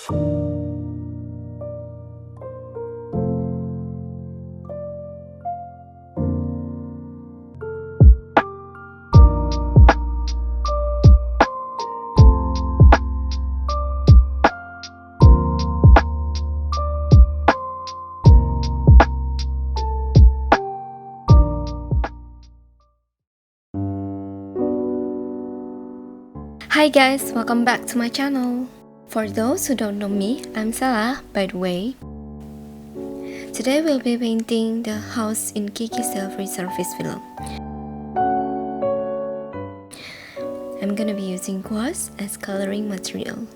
Hi guys, welcome back to my channel. For those who don't know me, I'm Salah, by the way. Today we'll be painting the house in Kiki's self-service film. I'm gonna be using gouache as coloring material.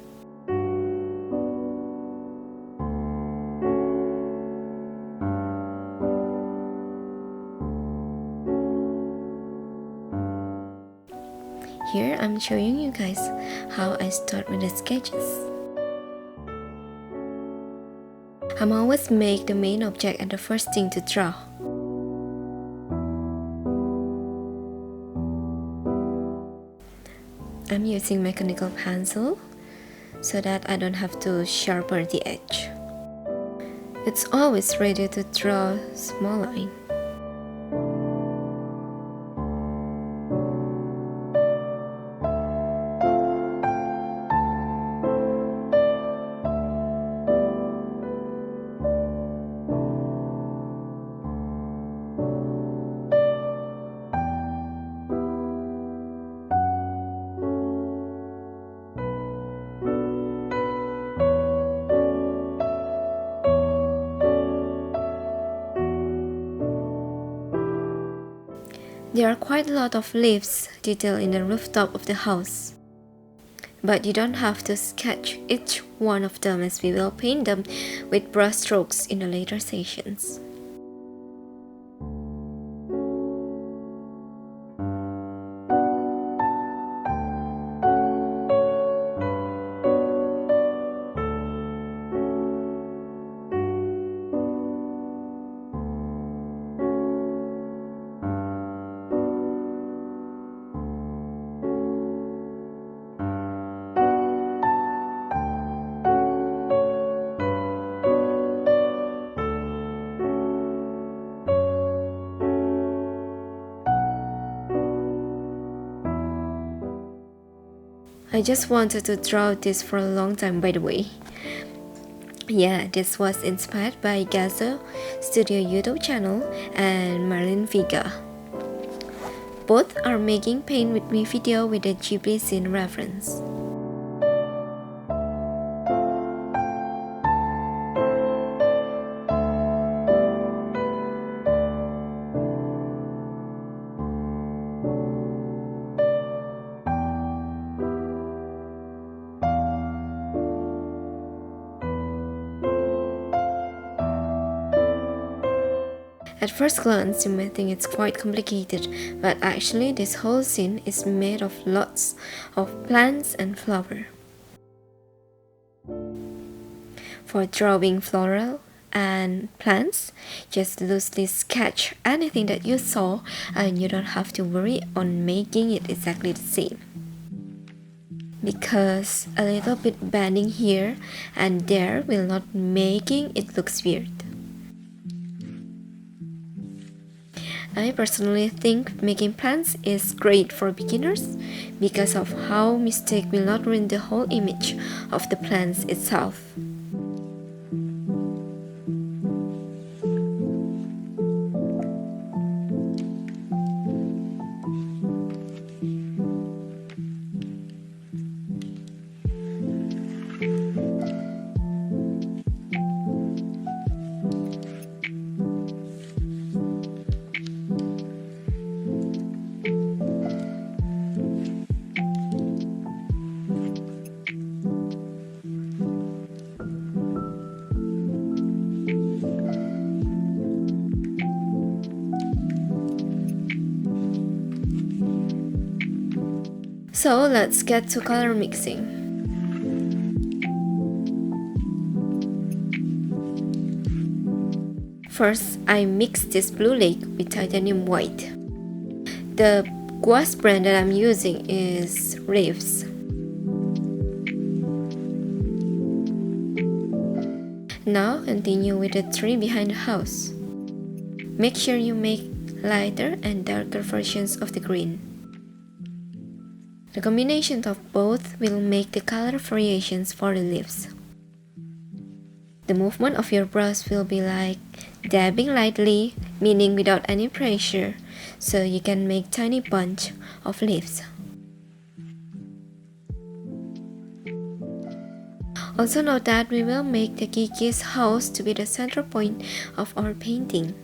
Here I'm showing you guys how I start with the sketches. I'm always make the main object and the first thing to draw. I'm using mechanical pencil so that I don't have to sharpen the edge. It's always ready to draw small line. There are quite a lot of leaves detailed in the rooftop of the house. But you don't have to sketch each one of them, as we will paint them with brush strokes in the later sessions. I just wanted to draw this for a long time, by the way. Yeah, this was inspired by Gouache Studio YouTube channel and Marlene Vega. Both are making paint with me video with a Ghibli scene reference. At first glance, you may think it's quite complicated, but actually this whole scene is made of lots of plants and flowers. For drawing floral and plants, just loosely sketch anything that you saw and you don't have to worry on making it exactly the same. Because a little bit bending here and there will not making it looks weird. I personally think making plants is great for beginners because of how mistake will not ruin the whole image of the plants itself. So let's get to color mixing. First, I mix this blue lake with titanium white. The gouache brand that I'm using is Reeves. Now continue with the tree behind the house. Make sure you make lighter and darker versions of the green. The combination of both will make the color variations for the leaves. The movement of your brush will be like dabbing lightly, meaning without any pressure, so you can make tiny bunch of leaves. Also note that we will make the Kiki's house to be the center point of our painting.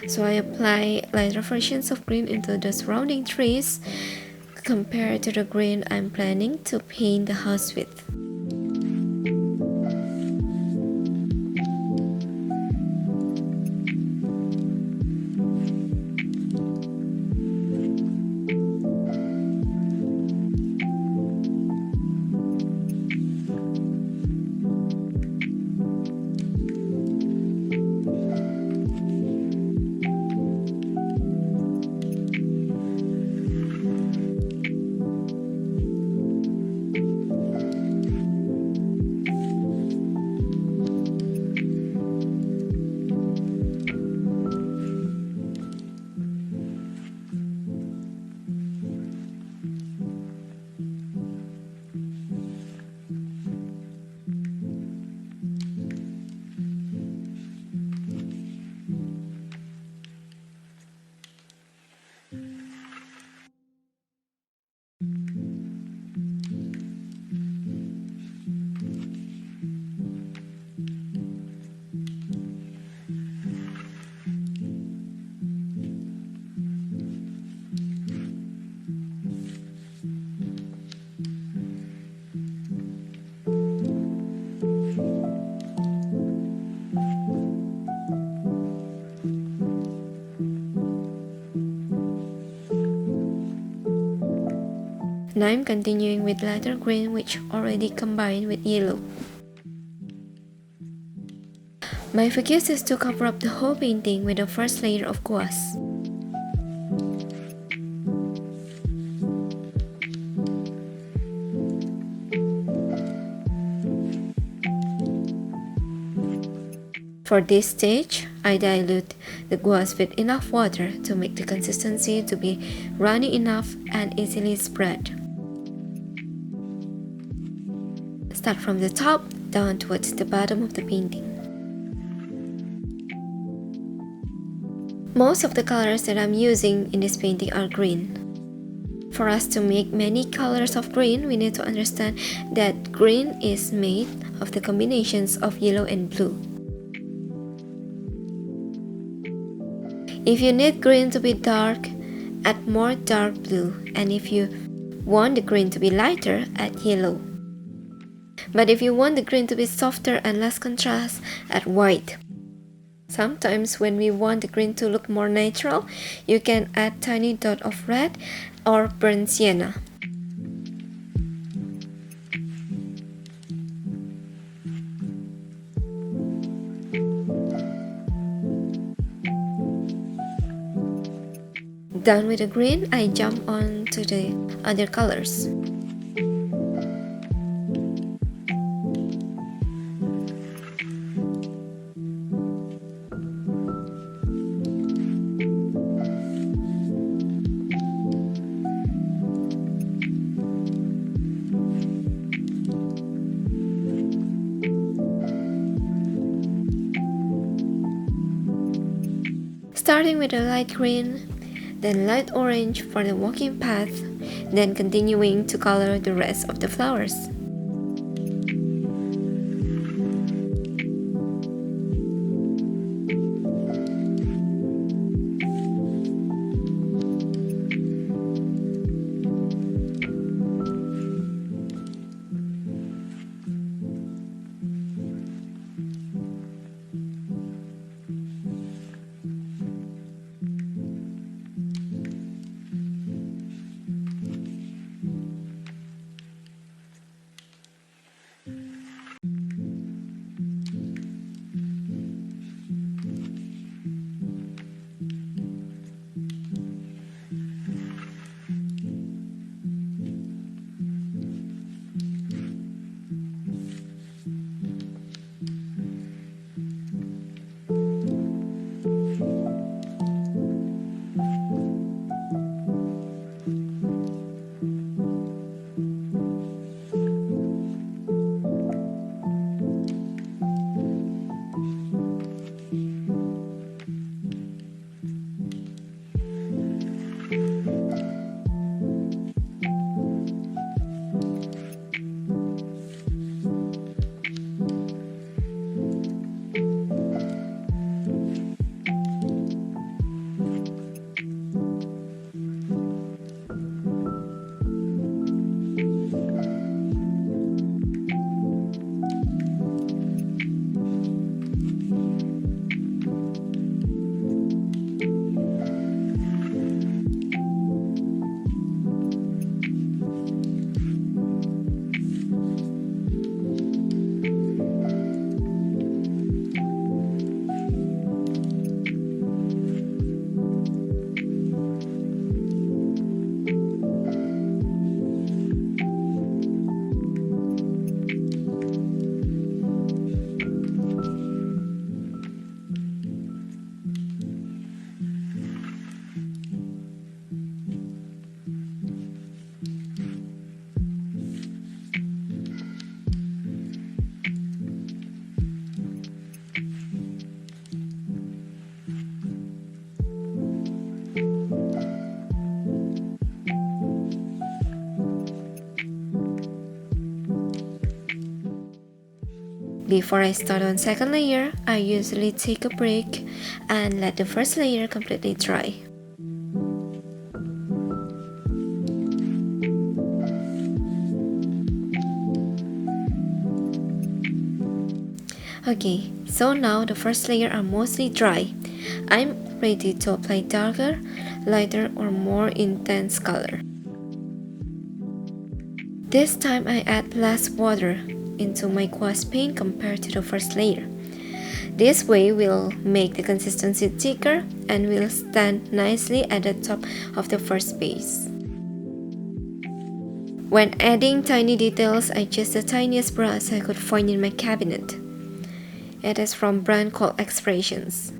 So I apply lighter versions of green into the surrounding trees compared to the green I'm planning to paint the house with. Now I'm continuing with lighter green, which already combined with yellow. My focus is to cover up the whole painting with the first layer of gouache. For this stage, I dilute the gouache with enough water to make the consistency to be runny enough and easily spread. Start from the top down towards the bottom of the painting. Most of the colors that I'm using in this painting are green. For us to make many colors of green, we need to understand that green is made of the combinations of yellow and blue. If you need green to be dark, add more dark blue, and if you want the green to be lighter, add yellow. But if you want the green to be softer and less contrast, add white. Sometimes when we want the green to look more natural, you can add tiny dot of red or burnt sienna. Done with the green, I jump on to the other colors. Starting with a light green, then light orange for the walking path, then continuing to color the rest of the flowers. Before I start on second layer, I usually take a break and let the first layer completely dry. Okay, so now the first layer are mostly dry. I'm ready to apply darker, lighter or more intense color. This time I add less water into my gouache paint compared to the first layer. This way will make the consistency thicker and will stand nicely at the top of the first base. When adding tiny details, I choose the tiniest brush I could find in my cabinet. It is from a brand called Expressions.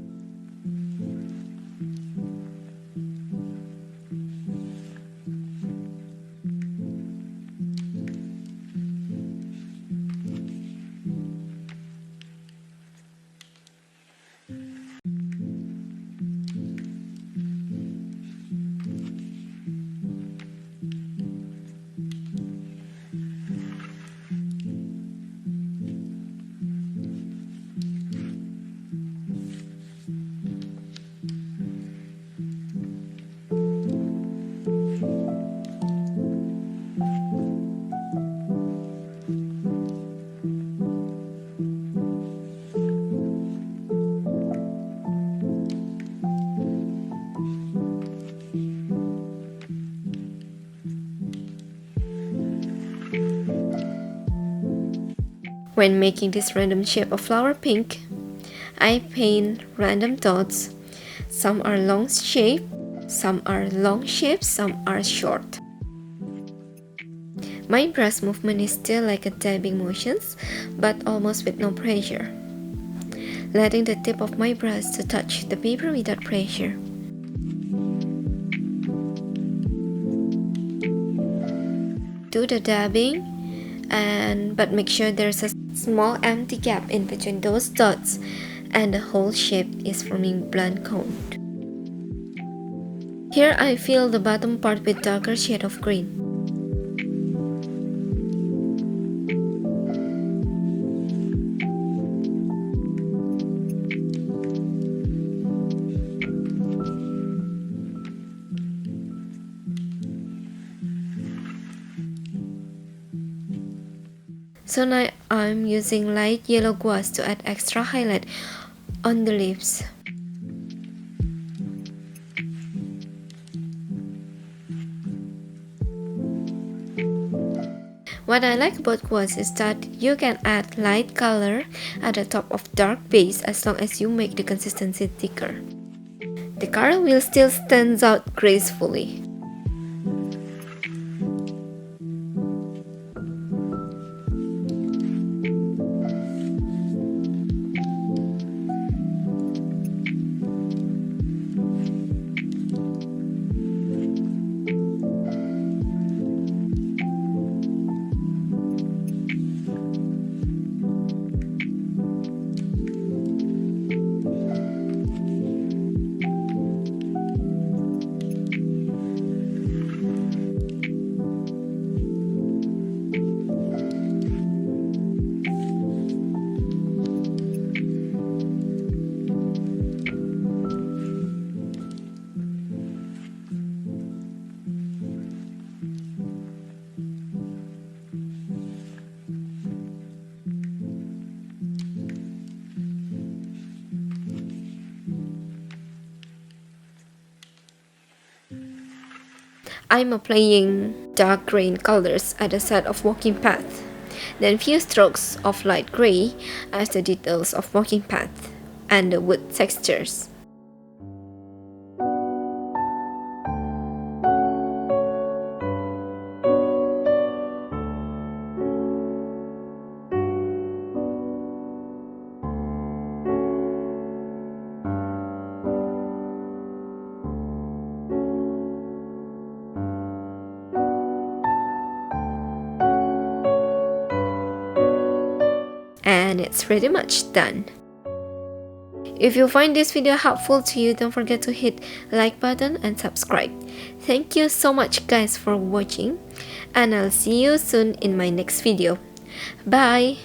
When making this random shape of flower pink, I paint random dots. Some are long shape, some are long shapes, some are short. My brush movement is still like a dabbing motions, but almost with no pressure, letting the tip of my brush to touch the paper without pressure. Do the dabbing, but make sure there's a small empty gap in between those dots and the whole shape is forming blunt cone. Here I fill the bottom part with darker shade of green. So now I'm using light yellow gouache to add extra highlight on the leaves. What I like about gouache is that you can add light color at the top of dark base as long as you make the consistency thicker. The color will still stand out gracefully. I'm applying dark green colors at the side of walking path, then few strokes of light gray as the details of walking path and the wood textures. And it's pretty much done. If you find this video helpful to you, don't forget to hit like button and subscribe. Thank you so much guys for watching, and I'll see you soon in my next video. Bye!